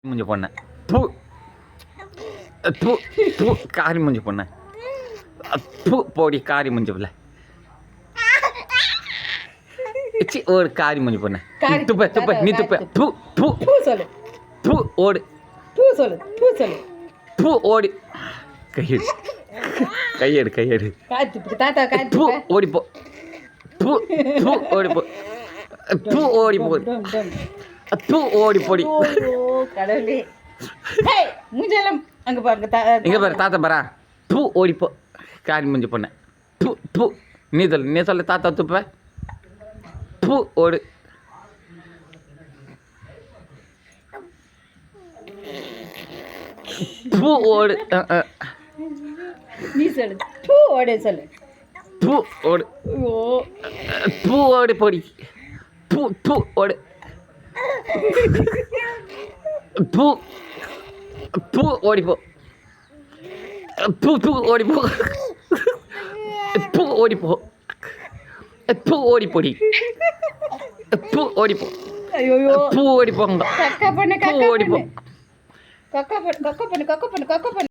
மூஞ்சி பொண்ணு பூ பூ பூ காரி மூஞ்சி பொண்ணு பூ போடி காரி மூஞ்சி பிள்ளை ஒரு காரி மூஞ்சி பொண்ணு துப்ப துப்ப நீ துப்ப பூ பூ பூ சொல்லு பூ ஓடு பூ சொல்லு பூ சொல்லு பூ ஓடி கையெடு கையெடு கையெடு காத்து தாத்தா காத்து பூ ஓடி போ பூ பூ ஓடி போ பூ ஓடி போ பூ ஓடி போடி கடவுளே மூஞ்செல்லாம் அங்கே பாருங்க இங்கே பாரு தாத்தா பாரா பூ ஓடி போ காரி மூஞ்சி பொண்ணு பூ பூ நீ சொல்லு தாத்தா துப்ப பூ ஓடு பூ ஓடு நீ சொல்லு பூ ஓடு சொல்லு பூ ஓடு ஐயோ பூ ஓடி போடி பூ பூ ஓடு பூ பூ ஓடி போ பூ பூ ஓடி போ பூ ஓடி போ பூ ஓடி போடி பூ ஓடி போ ஐயோ பூ ஓடி போங்க கக்கா பண்ணு பூ ஓடி போ கக்கா பண்ணு கக்கா பண்ணு கக்கா பண்ணு கக்கா பண்ணு